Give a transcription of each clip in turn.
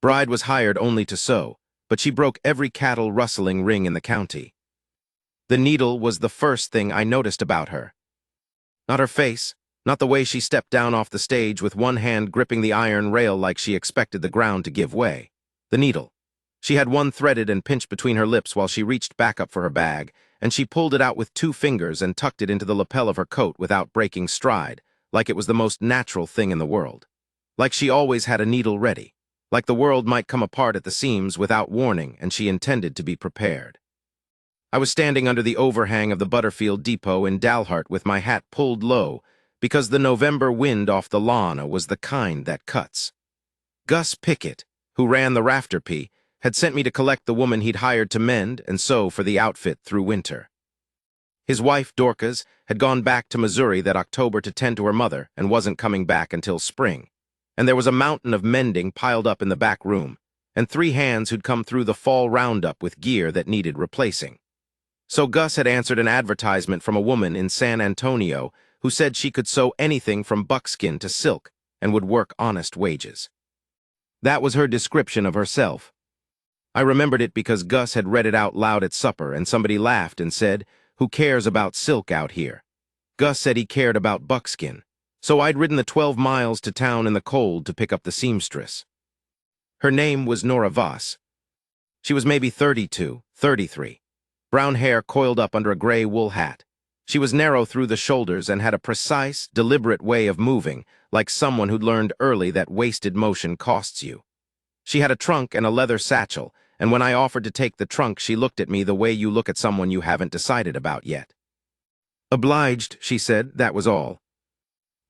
Bride was hired only to sew, but she broke every cattle-rustling ring in the county. The needle was the first thing I noticed about her. Not her face, not the way she stepped down off the stage with one hand gripping the iron rail like she expected the ground to give way. The needle. She had one threaded and pinched between her lips while she reached back up for her bag, and she pulled it out with 2 fingers and tucked it into the lapel of her coat without breaking stride, like it was the most natural thing in the world. Like she always had a needle ready. Like the world might come apart at the seams without warning, and she intended to be prepared. I was standing under the overhang of the Butterfield Depot in Dalhart with my hat pulled low, because the November wind off the lawn was the kind that cuts. Gus Pickett, who ran the rafter P, had sent me to collect the woman he'd hired to mend and sew for the outfit through winter. His wife, Dorcas, had gone back to Missouri that October to tend to her mother and wasn't coming back until spring. And there was a mountain of mending piled up in the back room, and 3 hands who'd come through the fall roundup with gear that needed replacing. So Gus had answered an advertisement from a woman in San Antonio who said she could sew anything from buckskin to silk and would work honest wages. That was her description of herself. I remembered it because Gus had read it out loud at supper, and somebody laughed and said, "Who cares about silk out here?" Gus said he cared about buckskin, so I'd ridden the 12 miles to town in the cold to pick up the seamstress. Her name was Nora Voss. She was maybe 32, 33. Brown hair coiled up under a gray wool hat. She was narrow through the shoulders and had a precise, deliberate way of moving, like someone who'd learned early that wasted motion costs you. She had a trunk and a leather satchel, and when I offered to take the trunk, she looked at me the way you look at someone you haven't decided about yet. "Obliged," she said, that was all.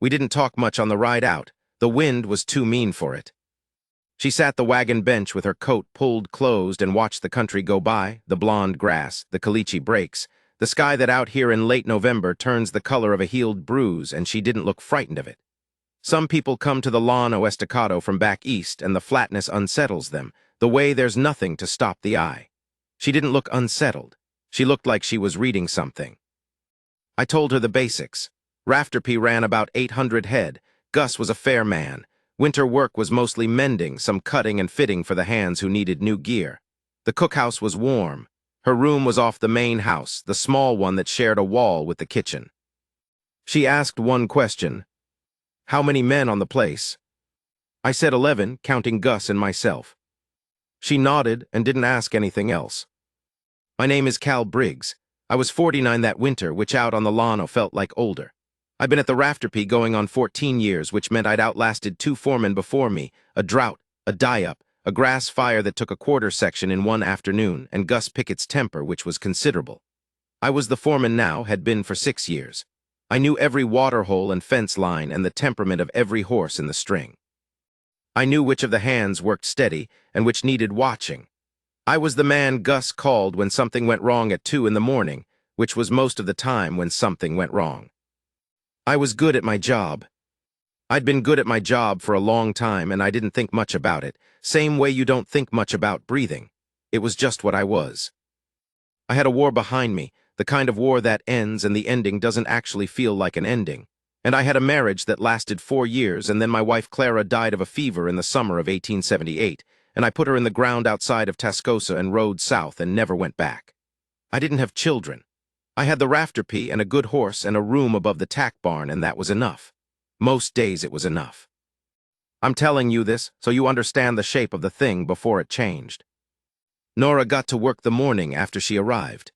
We didn't talk much on the ride out. The wind was too mean for it. She sat the wagon bench with her coat pulled closed and watched the country go by, the blonde grass, the caliche breaks, the sky that out here in late November turns the color of a healed bruise, and she didn't look frightened of it. Some people come to the lawn o' Estacado from back east, and the flatness unsettles them, the way there's nothing to stop the eye. She didn't look unsettled. She looked like she was reading something. I told her the basics. Rafter P ran about 800 head. Gus was a fair man. Winter work was mostly mending, some cutting and fitting for the hands who needed new gear. The cookhouse was warm. Her room was off the main house, the small one that shared a wall with the kitchen. She asked one question. "How many men on the place?" I said 11, counting Gus and myself. She nodded and didn't ask anything else. "My name is Cal Briggs. I was 49 that winter, which out on the lawn felt like older. I've been at the Rafter P going on 14 years, which meant I'd outlasted 2 foremen before me, a drought, a die-up, a grass fire that took a quarter section in one afternoon, and Gus Pickett's temper, which was considerable. I was the foreman now, had been for 6 years. I knew every water hole and fence line and the temperament of every horse in the string. I knew which of the hands worked steady and which needed watching. I was the man Gus called when something went wrong at 2 in the morning, which was most of the time when something went wrong. I was good at my job. I'd been good at my job for a long time, and I didn't think much about it, same way you don't think much about breathing. It was just what I was. I had a war behind me, the kind of war that ends and the ending doesn't actually feel like an ending. And I had a marriage that lasted 4 years, and then my wife Clara died of a fever in the summer of 1878, and I put her in the ground outside of Tascosa and rode south and never went back. I didn't have children. I had the Rafter P and a good horse and a room above the tack barn, and that was enough. Most days it was enough. I'm telling you this so you understand the shape of the thing before it changed. Nora got to work the morning after she arrived.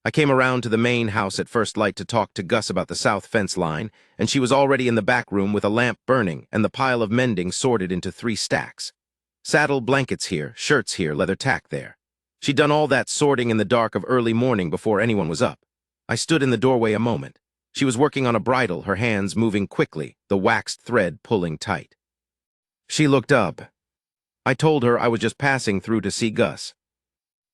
I came around to the main house at first light to talk to Gus about the south fence line, and she was already in the back room with a lamp burning and the pile of mending sorted into 3 stacks. Saddle blankets here, shirts here, leather tack there. She'd done all that sorting in the dark of early morning before anyone was up. I stood in the doorway a moment. She was working on a bridle, her hands moving quickly, the waxed thread pulling tight. She looked up. I told her I was just passing through to see Gus.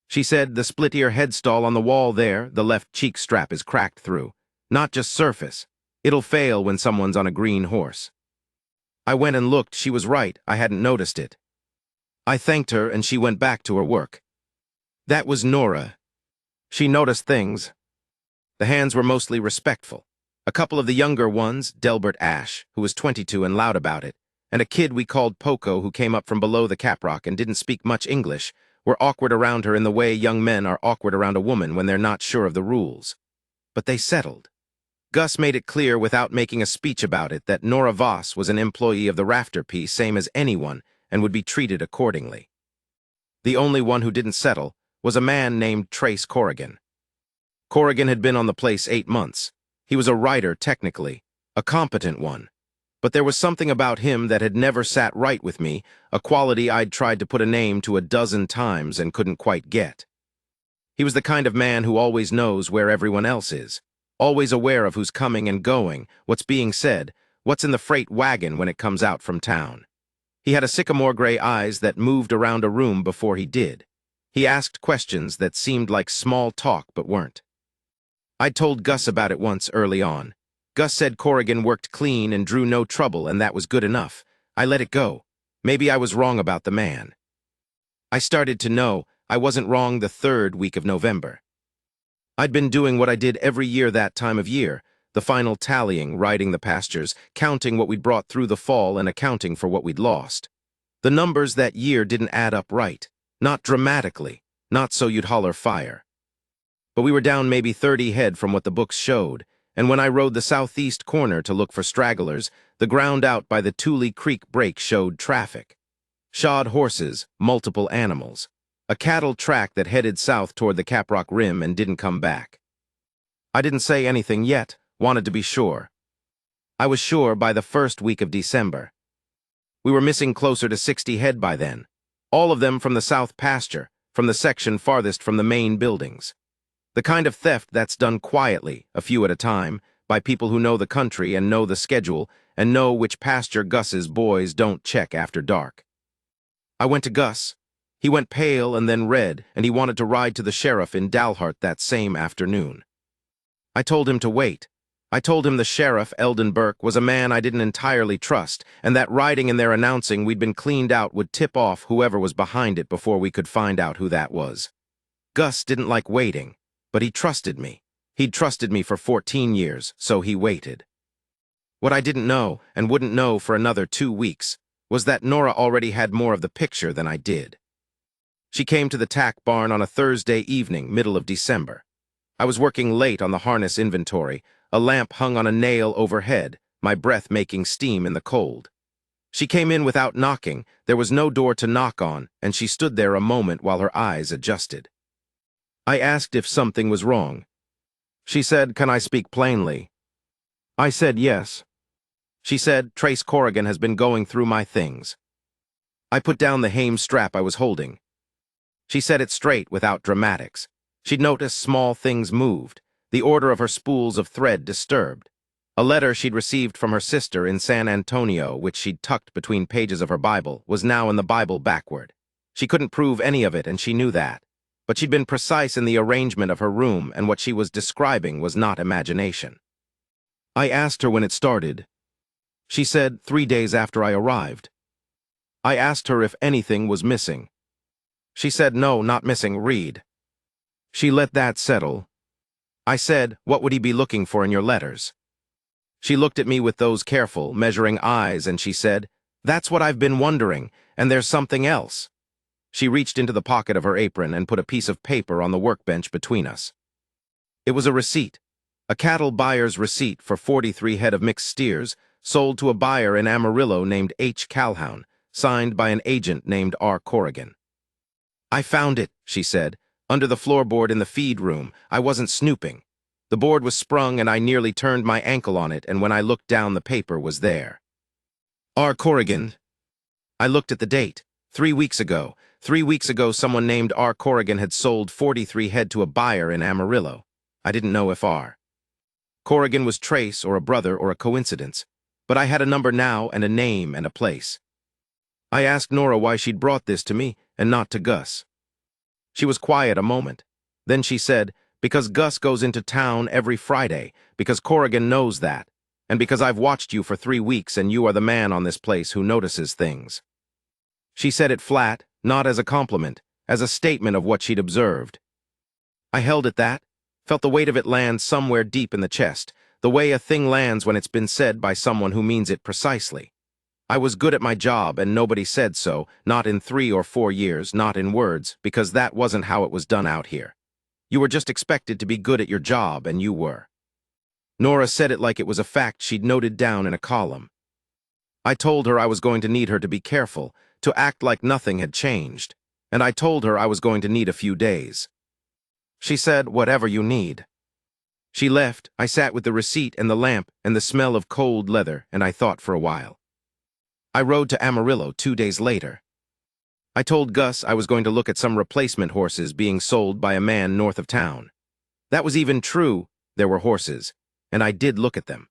She said, "The split-ear headstall on the wall there, the left cheek strap is cracked through. Not just surface. It'll fail when someone's on a green horse." I went and looked. She was right. I hadn't noticed it. I thanked her, and she went back to her work. That was Nora. She noticed things. The hands were mostly respectful. A couple of the younger ones, Delbert Ash, who was 22 and loud about it, and a kid we called Poco who came up from below the caprock and didn't speak much English were awkward around her in the way young men are awkward around a woman when they're not sure of the rules. But they settled. Gus made it clear without making a speech about it that Nora Voss was an employee of the rafter piece, same as anyone, and would be treated accordingly. The only one who didn't settle was a man named Trace Corrigan. Corrigan had been on the place 8 months. He was a writer, technically, a competent one. But there was something about him that had never sat right with me, a quality I'd tried to put a name to a dozen times and couldn't quite get. He was the kind of man who always knows where everyone else is, always aware of who's coming and going, what's being said, what's in the freight wagon when it comes out from town. He had a sycamore gray eyes that moved around a room before he did. He asked questions that seemed like small talk but weren't. I'd told Gus about it once early on. Gus said Corrigan worked clean and drew no trouble, and that was good enough. I let it go. Maybe I was wrong about the man. I started to know I wasn't wrong the 3rd week of November. I'd been doing what I did every year that time of year, the final tallying, riding the pastures, counting what we'd brought through the fall and accounting for what we'd lost. The numbers that year didn't add up right, not dramatically, not so you'd holler fire. But we were down maybe 30 head from what the books showed, and when I rode the southeast corner to look for stragglers, the ground out by the Tule Creek break showed traffic. Shod horses, multiple animals. A cattle track that headed south toward the Caprock Rim and didn't come back. I didn't say anything yet, wanted to be sure. I was sure by the 1st week of December. We were missing closer to 60 head by then, all of them from the south pasture, from the section farthest from the main buildings. The kind of theft that's done quietly, a few at a time, by people who know the country and know the schedule and know which pasture Gus's boys don't check after dark. I went to Gus. He went pale and then red, and he wanted to ride to the sheriff in Dalhart that same afternoon. I told him to wait. I told him the sheriff, Eldon Burke, was a man I didn't entirely trust, and that riding in there announcing we'd been cleaned out would tip off whoever was behind it before we could find out who that was. Gus didn't like waiting, but he trusted me. He'd trusted me for 14 years, so he waited. What I didn't know, and wouldn't know for another 2 weeks, was that Nora already had more of the picture than I did. She came to the tack barn on a Thursday evening, middle of December. I was working late on the harness inventory, a lamp hung on a nail overhead, my breath making steam in the cold. She came in without knocking, there was no door to knock on, and she stood there a moment while her eyes adjusted. I asked if something was wrong. She said, "Can I speak plainly?" I said yes. She said, "Trace Corrigan has been going through my things." I put down the hame strap I was holding. She said it straight without dramatics. She'd noticed small things moved, the order of her spools of thread disturbed. A letter she'd received from her sister in San Antonio, which she'd tucked between pages of her Bible, was now in the Bible backward. She couldn't prove any of it, and she knew that. But she'd been precise in the arrangement of her room, and what she was describing was not imagination. I asked her when it started. She said 3 days after I arrived. I asked her if anything was missing. She said no, not missing, read. She let that settle. I said, "What would he be looking for in your letters?" She looked at me with those careful, measuring eyes, and she said, "That's what I've been wondering, and there's something else." She reached into the pocket of her apron and put a piece of paper on the workbench between us. It was a receipt, a cattle buyer's receipt for 43 head of mixed steers, sold to a buyer in Amarillo named H. Calhoun, signed by an agent named R. Corrigan. "I found it," she said, "under the floorboard in the feed room. I wasn't snooping. The board was sprung and I nearly turned my ankle on it, and when I looked down the paper was there. R. Corrigan." I looked at the date. 3 weeks ago. 3 weeks ago someone named R. Corrigan had sold 43 head to a buyer in Amarillo. I didn't know if R. Corrigan was Trace or a brother or a coincidence, but I had a number now and a name and a place. I asked Nora why she'd brought this to me and not to Gus. She was quiet a moment. Then she said, "Because Gus goes into town every Friday, because Corrigan knows that, and because I've watched you for 3 weeks and you are the man on this place who notices things." She said it flat, not as a compliment, as a statement of what she'd observed. I held at that, felt the weight of it land somewhere deep in the chest, the way a thing lands when it's been said by someone who means it precisely. I was good at my job and nobody said so, not in 3 or 4 years, not in words, because that wasn't how it was done out here. You were just expected to be good at your job, and you were. Nora said it like it was a fact she'd noted down in a column. I told her I was going to need her to be careful, to act like nothing had changed, and I told her I was going to need a few days. She said, "Whatever you need." She left. I sat with the receipt and the lamp and the smell of cold leather, and I thought for a while. I rode to Amarillo 2 days later. I told Gus I was going to look at some replacement horses being sold by a man north of town. That was even true, there were horses, and I did look at them.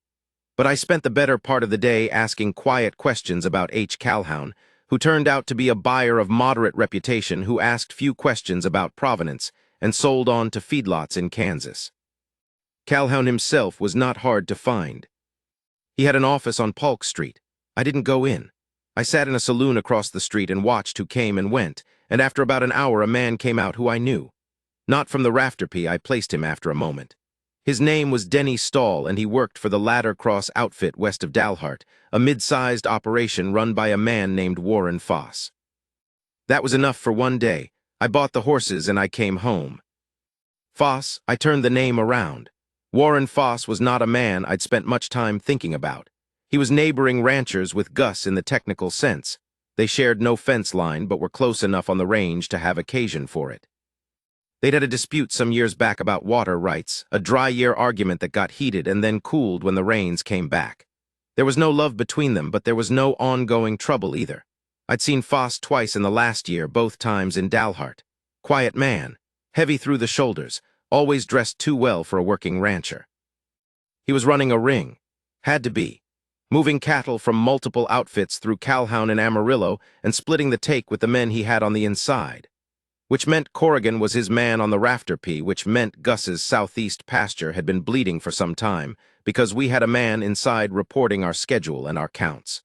But I spent the better part of the day asking quiet questions about H. Calhoun, who turned out to be a buyer of moderate reputation who asked few questions about provenance and sold on to feedlots in Kansas. Calhoun himself was not hard to find. He had an office on Polk Street. I didn't go in. I sat in a saloon across the street and watched who came and went, and after about an hour a man came out who I knew. Not from the rafter-pea, I placed him after a moment. His name was Denny Stahl, and he worked for the Ladder Cross outfit west of Dalhart, a mid-sized operation run by a man named Warren Foss. That was enough for one day. I bought the horses and I came home. Foss, I turned the name around. Warren Foss was not a man I'd spent much time thinking about. He was neighboring ranchers with Gus in the technical sense. They shared no fence line but were close enough on the range to have occasion for it. They'd had a dispute some years back about water rights, a dry-year argument that got heated and then cooled when the rains came back. There was no love between them, but there was no ongoing trouble either. I'd seen Foss twice in the last year, both times in Dalhart. Quiet man, heavy through the shoulders, always dressed too well for a working rancher. He was running a ring. Had to be. Moving cattle from multiple outfits through Calhoun and Amarillo and splitting the take with the men he had on the inside. Which meant Corrigan was his man on the rafter-pea, which meant Gus's southeast pasture had been bleeding for some time, because we had a man inside reporting our schedule and our counts.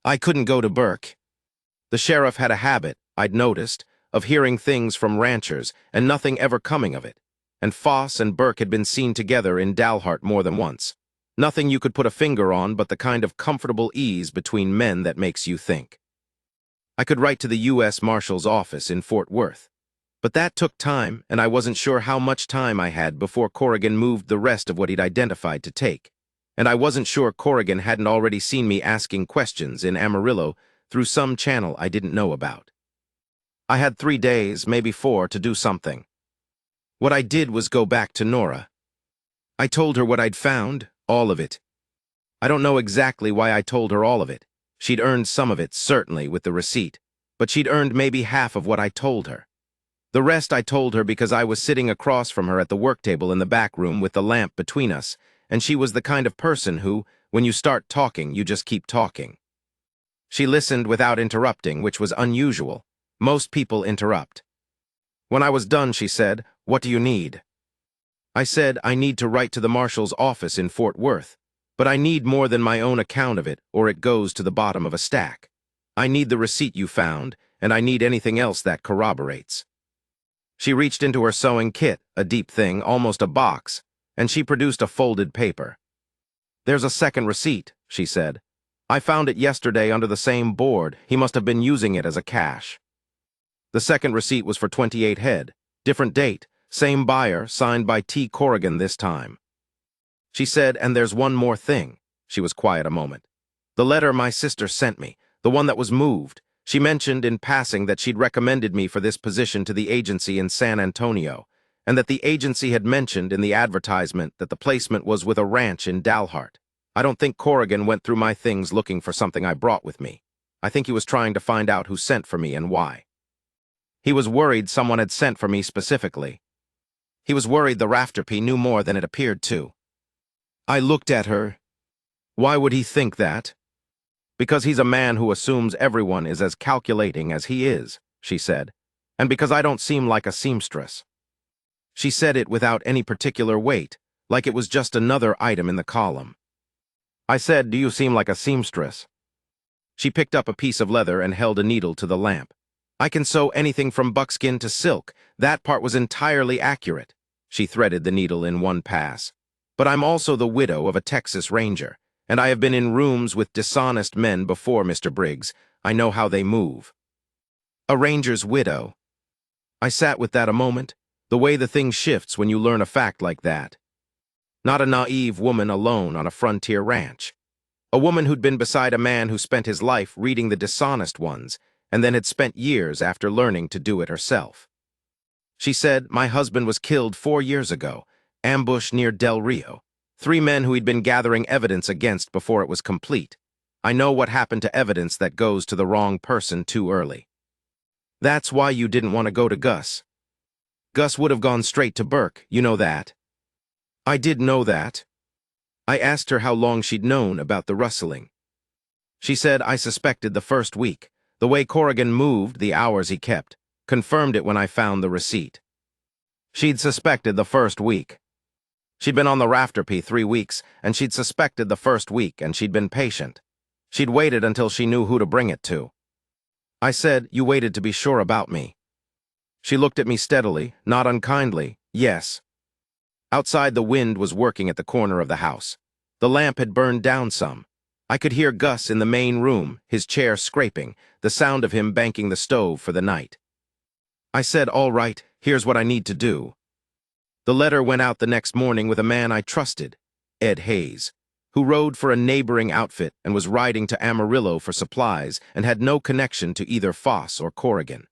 I couldn't go to Burke. The sheriff had a habit, I'd noticed, of hearing things from ranchers and nothing ever coming of it, and Foss and Burke had been seen together in Dalhart more than once. Nothing you could put a finger on but the kind of comfortable ease between men that makes you think. I could write to the U.S. Marshal's office in Fort Worth. But that took time, and I wasn't sure how much time I had before Corrigan moved the rest of what he'd identified to take. And I wasn't sure Corrigan hadn't already seen me asking questions in Amarillo through some channel I didn't know about. I had 3 days, maybe 4, to do something. What I did was go back to Nora. I told her what I'd found, all of it. I don't know exactly why I told her all of it. She'd earned some of it, certainly, with the receipt, but she'd earned maybe half of what I told her. The rest I told her because I was sitting across from her at the work table in the back room with the lamp between us, and she was the kind of person who, when you start talking, you just keep talking. She listened without interrupting, which was unusual. Most people interrupt. When I was done, she said, "What do you need?" I said, "I need to write to the marshal's office in Fort Worth. But I need more than my own account of it, or it goes to the bottom of a stack. I need the receipt you found, and I need anything else that corroborates." She reached into her sewing kit, a deep thing, almost a box, and she produced a folded paper. "There's a second receipt," she said. "I found it yesterday under the same board. He must have been using it as a cache." The second receipt was for 28 head. Different date, same buyer, signed by T. Corrigan this time. She said, "And there's one more thing." She was quiet a moment. "The letter my sister sent me, the one that was moved, she mentioned in passing that she'd recommended me for this position to the agency in San Antonio, and that the agency had mentioned in the advertisement that the placement was with a ranch in Dalhart. I don't think Corrigan went through my things looking for something I brought with me. I think he was trying to find out who sent for me and why. He was worried someone had sent for me specifically. He was worried the rafter-pea knew more than it appeared to." I looked at her. "Why would he think that?" "Because he's a man who assumes everyone is as calculating as he is," she said, "and because I don't seem like a seamstress." She said it without any particular weight, like it was just another item in the column. I said, "Do you seem like a seamstress?" She picked up a piece of leather and held a needle to the lamp. "I can sew anything from buckskin to silk. That part was entirely accurate." She threaded the needle in one pass. "But I'm also the widow of a Texas Ranger, And I have been in rooms with dishonest men before, Mr. Briggs. I know how they move. A ranger's widow. I sat with that a moment, the way the thing shifts when you learn a fact like that. Not a naive woman alone on a frontier ranch. A woman who'd been beside a man who spent his life reading the dishonest ones, and then had spent years after learning to do it herself. She said, "My husband was killed 4 years ago, ambushed near Del Rio. 3 men who he'd been gathering evidence against before it was complete. I know what happened to evidence that goes to the wrong person too early." That's why you didn't want to go to Gus. Gus would have gone straight to Burke, you know that. I did know that. I asked her how long she'd known about the rustling. She said, "I suspected the first week. The way Corrigan moved, the hours he kept, confirmed it when I found the receipt." She'd suspected the first week. She'd been on the rafter 3 weeks, and she'd suspected the first week, and she'd been patient. She'd waited until she knew who to bring it to. I said, "You waited to be sure about me." She looked at me steadily, not unkindly. "Yes." Outside, the wind was working at the corner of the house. The lamp had burned down some. I could hear Gus in the main room, his chair scraping, the sound of him banking the stove for the night. I said, "All right, here's what I need to do." The letter went out the next morning with a man I trusted, Ed Hayes, who rode for a neighboring outfit and was riding to Amarillo for supplies and had no connection to either Foss or Corrigan.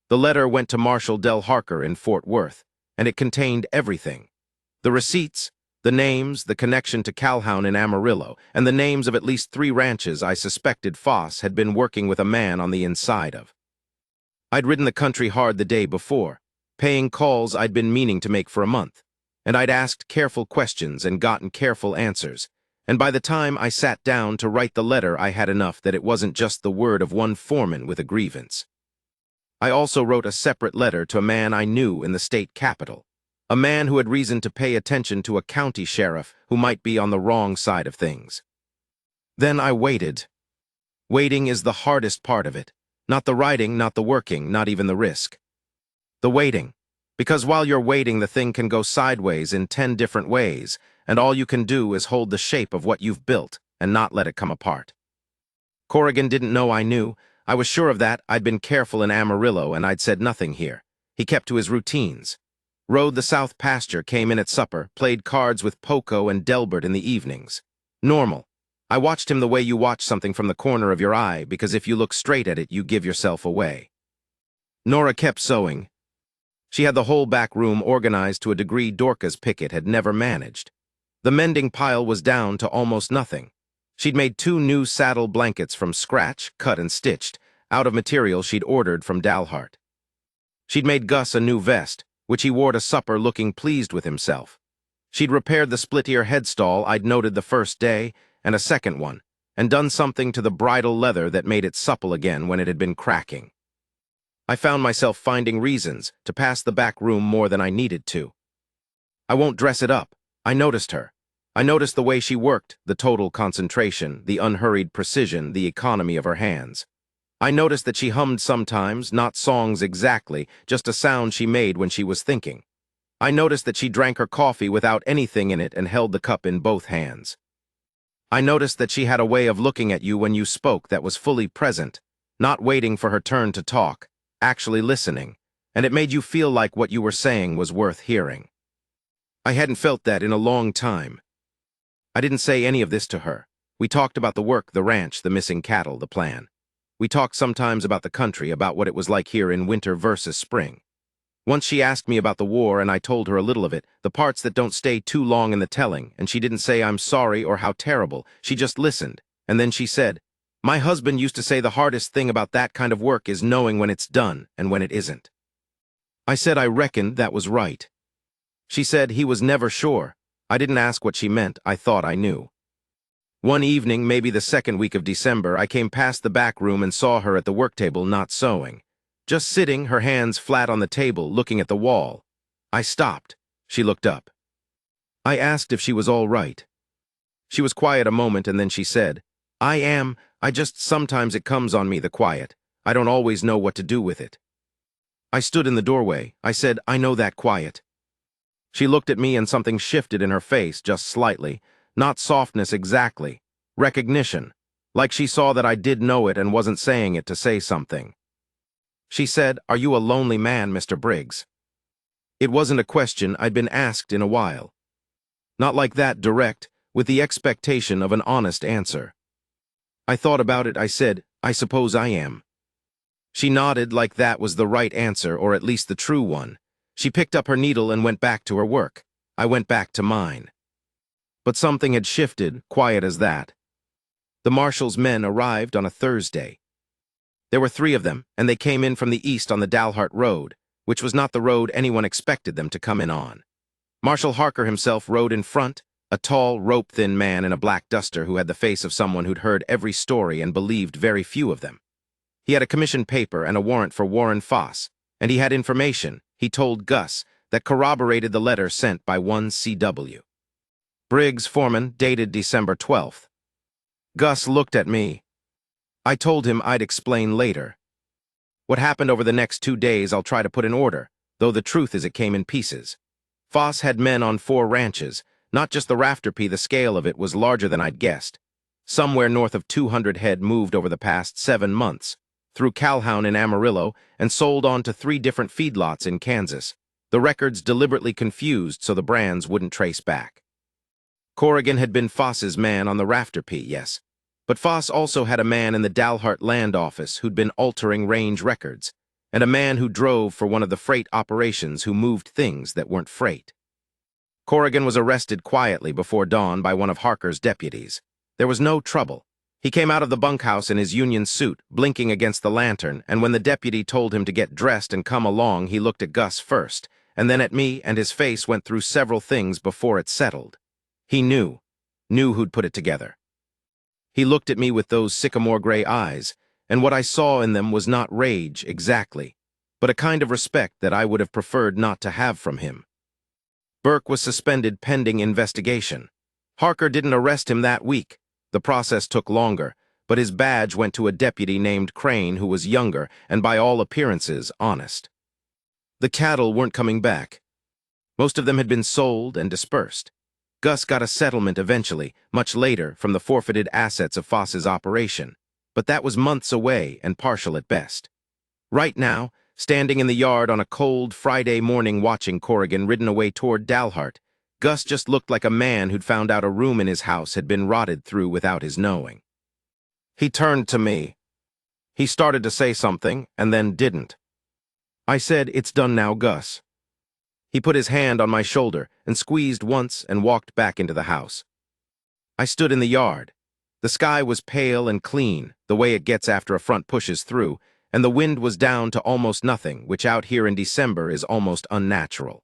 The letter went to Marshal Del Harker in Fort Worth, and it contained everything. The receipts, the names, the connection to Calhoun in Amarillo, and the names of at least 3 ranches I suspected Foss had been working with a man on the inside of. I'd ridden the country hard the day before, paying calls I'd been meaning to make for a month, and I'd asked careful questions and gotten careful answers, and by the time I sat down to write the letter I had enough that it wasn't just the word of one foreman with a grievance. I also wrote a separate letter to a man I knew in the state capital, a man who had reason to pay attention to a county sheriff who might be on the wrong side of things. Then I waited. Waiting is the hardest part of it. Not the writing, not the working, not even the risk. The waiting. Because while you're waiting, the thing can go sideways in 10 different ways, and all you can do is hold the shape of what you've built and not let it come apart. Corrigan didn't know I knew. I was sure of that. I'd been careful in Amarillo, and I'd said nothing here. He kept to his routines. Rode the south pasture, came in at supper, played cards with Poco and Delbert in the evenings. Normal. I watched him the way you watch something from the corner of your eye, because if you look straight at it, you give yourself away. Nora kept sewing. She had the whole back room organized to a degree Dorcas Pickett had never managed. The mending pile was down to almost nothing. She'd made 2 new saddle blankets from scratch, cut and stitched, out of material she'd ordered from Dalhart. She'd made Gus a new vest, which he wore to supper looking pleased with himself. She'd repaired the split-ear headstall I'd noted the first day, and a second one, and done something to the bridle leather that made it supple again when it had been cracking. I found myself finding reasons to pass the back room more than I needed to. I won't dress it up. I noticed her. I noticed the way she worked, the total concentration, the unhurried precision, the economy of her hands. I noticed that she hummed sometimes, not songs exactly, just a sound she made when she was thinking. I noticed that she drank her coffee without anything in it and held the cup in both hands. I noticed that she had a way of looking at you when you spoke that was fully present, not waiting for her turn to talk, actually listening, and it made you feel like what you were saying was worth hearing. I hadn't felt that in a long time. I didn't say any of this to her. We talked about the work, the ranch, the missing cattle, the plan. We talked sometimes about the country, about what it was like here in winter versus spring. Once she asked me about the war, and I told her a little of it, the parts that don't stay too long in the telling, and she didn't say I'm sorry or how terrible. She just listened, and then she said, "My husband used to say the hardest thing about that kind of work is knowing when it's done and when it isn't." I said I reckoned that was right. She said he was never sure. I didn't ask what she meant. I thought I knew. One evening, maybe the second week of December, I came past the back room and saw her at the work table not sewing. Just sitting, her hands flat on the table, looking at the wall. I stopped. She looked up. I asked if she was all right. She was quiet a moment, and then she said, "I am. I just sometimes it comes on me, the quiet. I don't always know what to do with it." I stood in the doorway. I said, "I know that quiet." She looked at me and something shifted in her face, just slightly. Not softness exactly. Recognition. Like she saw that I did know it and wasn't saying it to say something. She said, "Are you a lonely man, Mr. Briggs?" It wasn't a question I'd been asked in a while. Not like that direct, with the expectation of an honest answer. I thought about it. I said, "I suppose I am." She nodded like that was the right answer, or at least the true one. She picked up her needle and went back to her work. I went back to mine. But something had shifted, quiet as that. The marshal's men arrived on a Thursday. There were 3 of them, and they came in from the east on the Dalhart Road, which was not the road anyone expected them to come in on. Marshal Harker himself rode in front, a tall, rope-thin man in a black duster who had the face of someone who'd heard every story and believed very few of them. He had a commission paper and a warrant for Warren Foss, and he had information, he told Gus, that corroborated the letter sent by one C.W. Briggs, foreman, dated December 12th. Gus looked at me. I told him I'd explain later. What happened over the next 2 days I'll try to put in order, though the truth is it came in pieces. Foss had men on 4 ranches, not just the Rafterpee. The scale of it was larger than I'd guessed. Somewhere north of 200 head moved over the past 7 months, through Calhoun in Amarillo, and sold on to 3 different feedlots in Kansas. The records deliberately confused so the brands wouldn't trace back. Corrigan had been Foss's man on the Rafterpee, yes. But Foss also had a man in the Dalhart land office who'd been altering range records, and a man who drove for one of the freight operations who moved things that weren't freight. Corrigan was arrested quietly before dawn by one of Harker's deputies. There was no trouble. He came out of the bunkhouse in his union suit, blinking against the lantern, and when the deputy told him to get dressed and come along, he looked at Gus first, and then at me, and his face went through several things before it settled. He knew who'd put it together. He looked at me with those sycamore gray eyes, and what I saw in them was not rage exactly, but a kind of respect that I would have preferred not to have from him. Burke was suspended pending investigation. Harker didn't arrest him that week. The process took longer, but his badge went to a deputy named Crane who was younger and by all appearances honest. The cattle weren't coming back. Most of them had been sold and dispersed. Gus got a settlement eventually, much later, from the forfeited assets of Foss's operation, but that was months away and partial at best. Right now, standing in the yard on a cold Friday morning watching Corrigan ridden away toward Dalhart, Gus just looked like a man who'd found out a room in his house had been rotted through without his knowing. He turned to me. He started to say something, and then didn't. I said, "It's done now, Gus." He put his hand on my shoulder and squeezed once and walked back into the house. I stood in the yard. The sky was pale and clean, the way it gets after a front pushes through, and the wind was down to almost nothing, which out here in December is almost unnatural.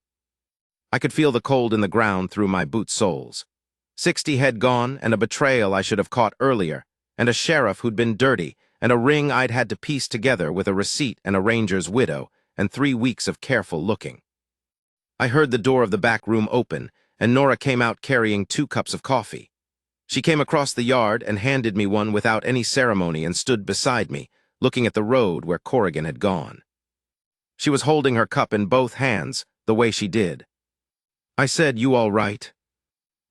I could feel the cold in the ground through my boot soles. 60 head gone, and a betrayal I should have caught earlier, and a sheriff who'd been dirty, and a ring I'd had to piece together with a receipt and a ranger's widow, and 3 weeks of careful looking. I heard the door of the back room open, and Nora came out carrying 2 cups of coffee. She came across the yard and handed me one without any ceremony and stood beside me, looking at the road where Corrigan had gone. She was holding her cup in both hands, the way she did. I said, "You all right?"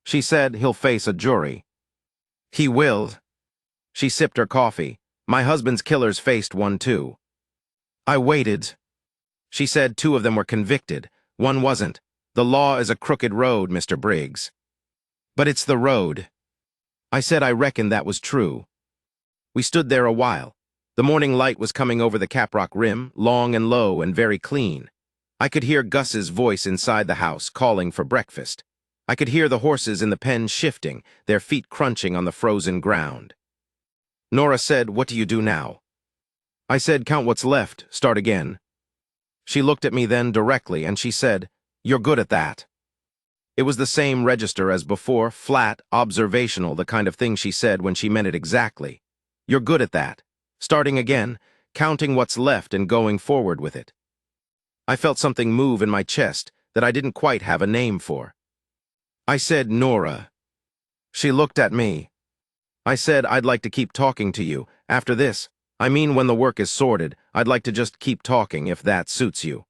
She said, "He'll face a jury." "He will." She sipped her coffee. "My husband's killers faced one too." I waited. She said 2 of them were convicted. One wasn't. The law is a crooked road, Mr. Briggs. But it's the road. I said I reckoned that was true. We stood there a while. The morning light was coming over the Caprock rim, long and low and very clean. I could hear Gus's voice inside the house, calling for breakfast. I could hear the horses in the pen shifting, their feet crunching on the frozen ground. Nora said, "What do you do now?" I said, "Count what's left, start again." She looked at me then directly, and she said, "You're good at that." It was the same register as before, flat, observational, the kind of thing she said when she meant it exactly. "You're good at that. Starting again, counting what's left and going forward with it." I felt something move in my chest that I didn't quite have a name for. I said, "Nora." She looked at me. I said, "I'd like to keep talking to you. After this, I mean when the work is sorted, I'd like to just keep talking if that suits you."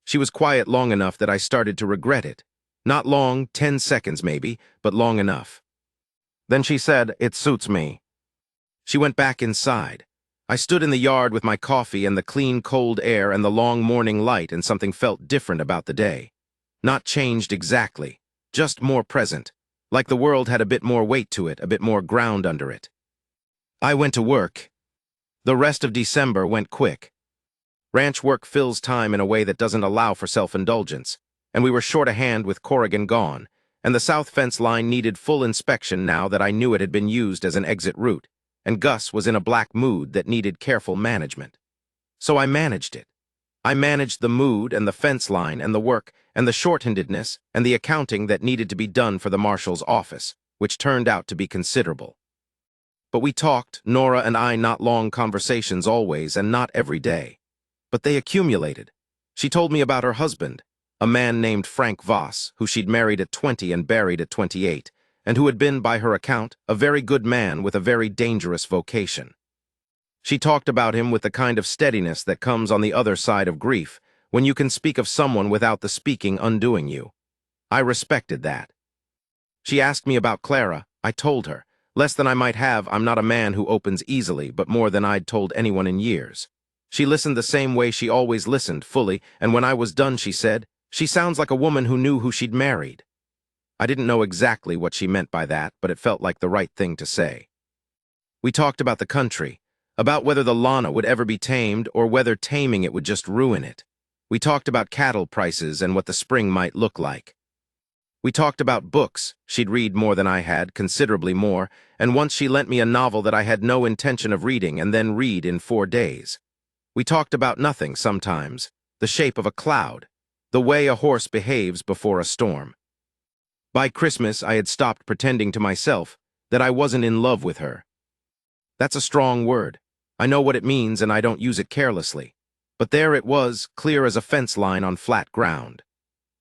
She was quiet long enough that I started to regret it. Not long, 10 seconds maybe, but long enough. Then she said, "It suits me." She went back inside. I stood in the yard with my coffee and the clean, cold air and the long morning light, and something felt different about the day. Not changed exactly, just more present, like the world had a bit more weight to it, a bit more ground under it. I went to work. The rest of December went quick. Ranch work fills time in a way that doesn't allow for self-indulgence, and we were short a hand with Corrigan gone, and the south fence line needed full inspection now that I knew it had been used as an exit route, and Gus was in a black mood that needed careful management. So I managed it. I managed the mood and the fence line and the work and the short-handedness and the accounting that needed to be done for the marshal's office, which turned out to be considerable. But we talked, Nora and I, not long conversations always and not every day. But they accumulated. She told me about her husband, a man named Frank Voss, who she'd married at 20 and buried at 28, and who had been, by her account, a very good man with a very dangerous vocation. She talked about him with the kind of steadiness that comes on the other side of grief, when you can speak of someone without the speaking undoing you. I respected that. She asked me about Clara. I told her. Less than I might have, I'm not a man who opens easily, but more than I'd told anyone in years. She listened the same way she always listened, fully, and when I was done she said, "She sounds like a woman who knew who she'd married." I didn't know exactly what she meant by that, but it felt like the right thing to say. We talked about the country, about whether the Lana would ever be tamed or whether taming it would just ruin it. We talked about cattle prices and what the spring might look like. We talked about books. She'd read more than I had, considerably more, and once she lent me a novel that I had no intention of reading and then read in 4 days. We talked about nothing sometimes, the shape of a cloud, the way a horse behaves before a storm. By Christmas, I had stopped pretending to myself that I wasn't in love with her. That's a strong word. I know what it means and I don't use it carelessly. But there it was, clear as a fence line on flat ground.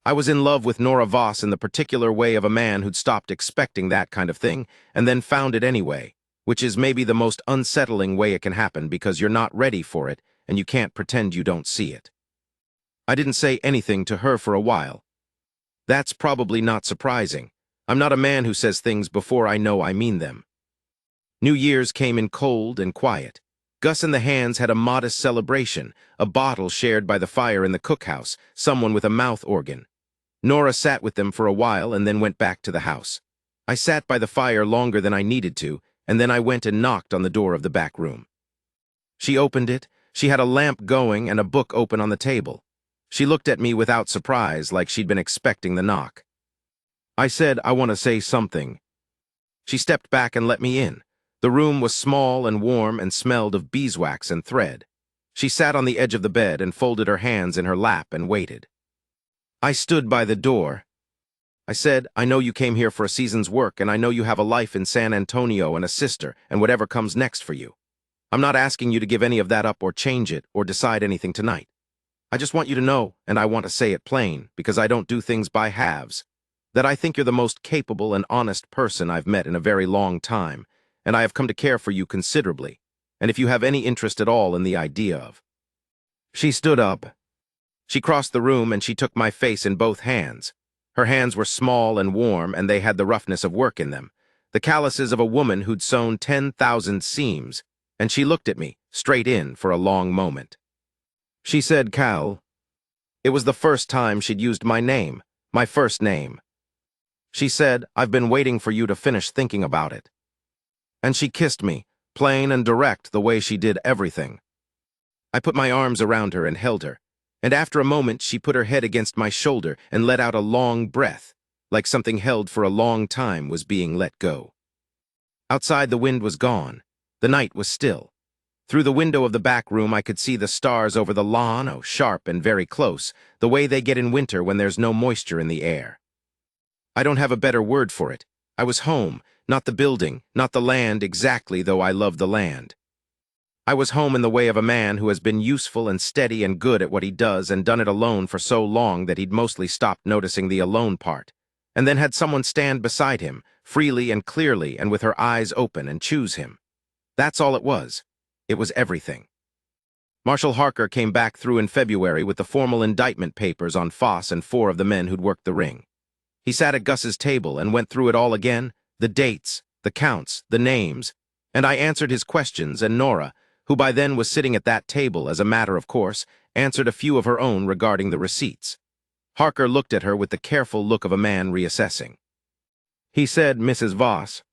I was in love with Nora Voss in the particular way of a man who'd stopped expecting that kind of thing and then found it anyway, which is maybe the most unsettling way it can happen because you're not ready for it and you can't pretend you don't see it. I didn't say anything to her for a while. That's probably not surprising. I'm not a man who says things before I know I mean them. New Year's came in cold and quiet. Gus and the Hands had a modest celebration, a bottle shared by the fire in the cookhouse, someone with a mouth organ. Nora sat with them for a while and then went back to the house. I sat by the fire longer than I needed to, and then I went and knocked on the door of the back room. She opened it. She had a lamp going and a book open on the table. She looked at me without surprise, like she'd been expecting the knock. I said, "I want to say something." She stepped back and let me in. The room was small and warm and smelled of beeswax and thread. She sat on the edge of the bed and folded her hands in her lap and waited. I stood by the door. I said, "I know you came here for a season's work, and I know you have a life in San Antonio and a sister and whatever comes next for you. I'm not asking you to give any of that up or change it or decide anything tonight. I just want you to know, and I want to say it plain, because I don't do things by halves, that I think you're the most capable and honest person I've met in a very long time, and I have come to care for you considerably, and if you have any interest at all in the idea of." She stood up. She crossed the room and she took my face in both hands. Her hands were small and warm, and they had the roughness of work in them, the calluses of a woman who'd sewn 10,000 seams, and she looked at me, straight in, for a long moment. She said, "Cal." It was the first time she'd used my name, my first name. She said, "I've been waiting for you to finish thinking about it." And she kissed me, plain and direct the way she did everything. I put my arms around her and held her, and after a moment she put her head against my shoulder and let out a long breath, like something held for a long time was being let go. Outside the wind was gone. The night was still. Through the window of the back room I could see the stars over the lawn, oh, sharp and very close, the way they get in winter when there's no moisture in the air. I don't have a better word for it. I was home, not the building, not the land exactly, though I love the land. I was home in the way of a man who has been useful and steady and good at what he does and done it alone for so long that he'd mostly stopped noticing the alone part, and then had someone stand beside him, freely and clearly and with her eyes open, and choose him. That's all it was. It was everything. Marshal Harker came back through in February with the formal indictment papers on Foss and 4 of the men who'd worked the ring. He sat at Gus's table and went through it all again, the dates, the counts, the names, and I answered his questions, and Nora, who by then was sitting at that table as a matter of course, answered a few of her own regarding the receipts. Harker looked at her with the careful look of a man reassessing. He said, "Mrs. Voss,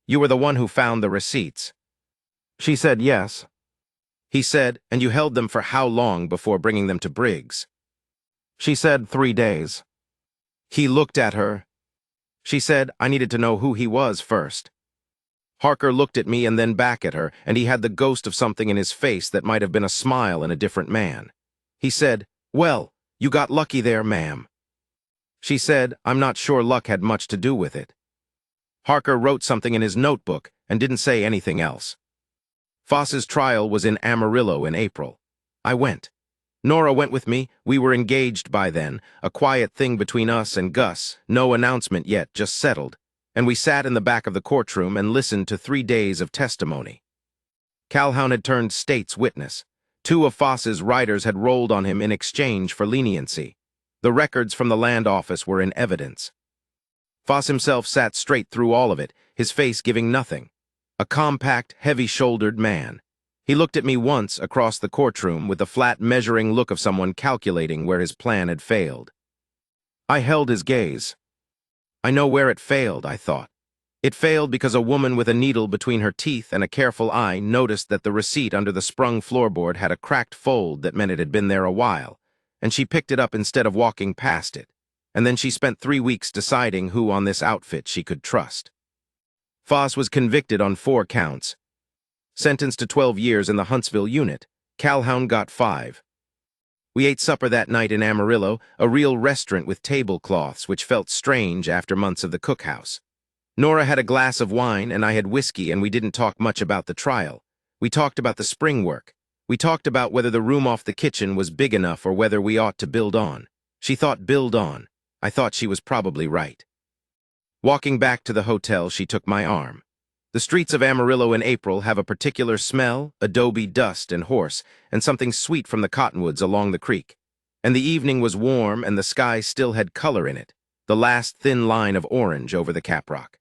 you were the one who found the receipts." She said, "Yes." He said, "And you held them for how long before bringing them to Briggs?" She said, 3 days. He looked at her. She said, "I needed to know who he was first." Harker looked at me and then back at her, and he had the ghost of something in his face that might have been a smile in a different man. He said, "Well, you got lucky there, ma'am." She said, "I'm not sure luck had much to do with it." Harker wrote something in his notebook and didn't say anything else. Voss's trial was in Amarillo in April. I went. Nora went with me. We were engaged by then, a quiet thing between us and Gus, no announcement yet, just settled, and we sat in the back of the courtroom and listened to 3 days of testimony. Calhoun had turned state's witness. 2 of Voss's writers had rolled on him in exchange for leniency. The records from the land office were in evidence. Voss himself sat straight through all of it, his face giving nothing. A compact, heavy-shouldered man. He looked at me once across the courtroom with the flat measuring look of someone calculating where his plan had failed. I held his gaze. I know where it failed, I thought. It failed because a woman with a needle between her teeth and a careful eye noticed that the receipt under the sprung floorboard had a cracked fold that meant it had been there a while, and she picked it up instead of walking past it, and then she spent 3 weeks deciding who on this outfit she could trust. Voss was convicted on 4 counts. Sentenced to 12 years in the Huntsville unit. Calhoun got 5. We ate supper that night in Amarillo, a real restaurant with tablecloths, which felt strange after months of the cookhouse. Nora had a glass of wine and I had whiskey, and we didn't talk much about the trial. We talked about the spring work. We talked about whether the room off the kitchen was big enough or whether we ought to build on. She thought build on. I thought she was probably right. Walking back to the hotel, she took my arm. The streets of Amarillo in April have a particular smell, adobe dust and horse, and something sweet from the cottonwoods along the creek. And the evening was warm and the sky still had color in it, the last thin line of orange over the caprock.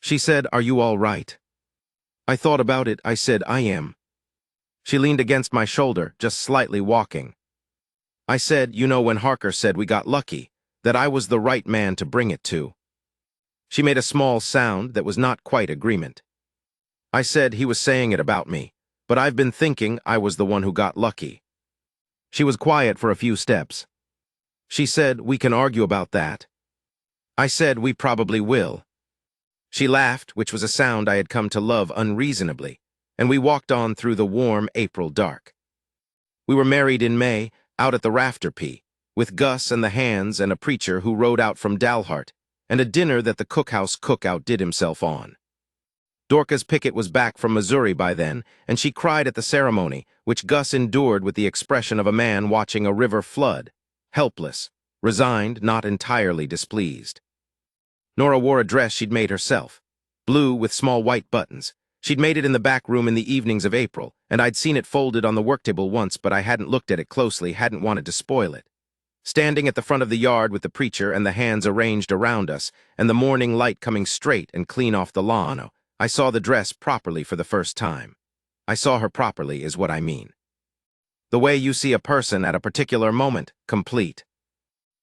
She said, "Are you all right?" I thought about it. I said, "I am." She leaned against my shoulder, just slightly walking. I said, "You know when Harker said we got lucky, that I was the right man to bring it to." She made a small sound that was not quite agreement. I said, "He was saying it about me, but I've been thinking I was the one who got lucky." She was quiet for a few steps. She said, "We can argue about that." I said, "We probably will." She laughed, which was a sound I had come to love unreasonably, and we walked on through the warm April dark. We were married in May, out at the Rafter P, with Gus and the Hands and a preacher who rode out from Dalhart, and a dinner that the cookhouse cook outdid himself on. Dorcas Pickett was back from Missouri by then, and she cried at the ceremony, which Gus endured with the expression of a man watching a river flood, helpless, resigned, not entirely displeased. Nora wore a dress she'd made herself, blue with small white buttons. She'd made it in the back room in the evenings of April, and I'd seen it folded on the work table once, but I hadn't looked at it closely, hadn't wanted to spoil it. Standing at the front of the yard with the preacher and the Hands arranged around us, and the morning light coming straight and clean off the lawn, I saw the dress properly for the first time. I saw her properly is what I mean. The way you see a person at a particular moment, complete.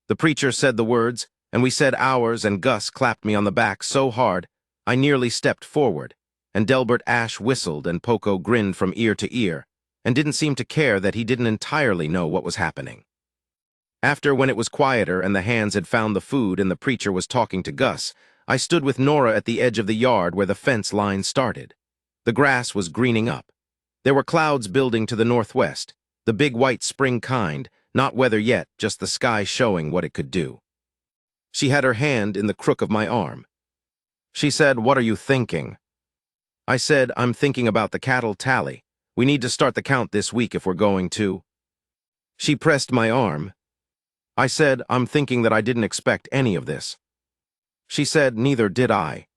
The preacher said the words, and we said ours, and Gus clapped me on the back so hard, I nearly stepped forward, and Delbert Ash whistled and Poco grinned from ear to ear, and didn't seem to care that he didn't entirely know what was happening. After, when it was quieter and the Hands had found the food and the preacher was talking to Gus, I stood with Nora at the edge of the yard where the fence line started. The grass was greening up. There were clouds building to the northwest, the big white spring kind, not weather yet, just the sky showing what it could do. She had her hand in the crook of my arm. She said, "What are you thinking?" I said, "I'm thinking about the cattle tally. We need to start the count this week if we're going to." She pressed my arm. I said, "I'm thinking that I didn't expect any of this." She said, "Neither did I."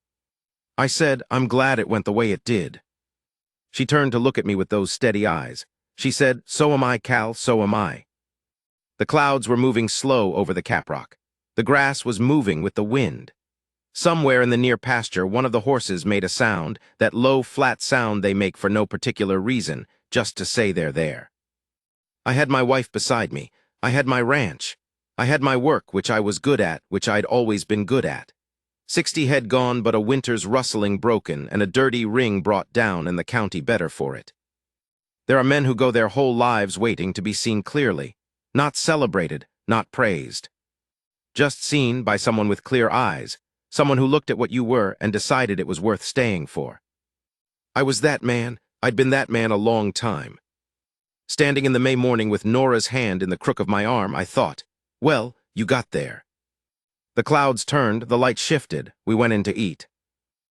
I said, "I'm glad it went the way it did." She turned to look at me with those steady eyes. She said, "So am I, Cal, so am I." The clouds were moving slow over the caprock. The grass was moving with the wind. Somewhere in the near pasture, one of the horses made a sound, that low, flat sound they make for no particular reason, just to say they're there. I had my wife beside me. I had my ranch. I had my work, which I was good at, which I'd always been good at. 60 head gone, but a winter's rustling broken, and a dirty ring brought down, and the county better for it. There are men who go their whole lives waiting to be seen clearly, not celebrated, not praised. Just seen by someone with clear eyes, someone who looked at what you were and decided it was worth staying for. I was that man. I'd been that man a long time. Standing in the May morning with Nora's hand in the crook of my arm, I thought, well, you got there. The clouds turned, the light shifted, we went in to eat.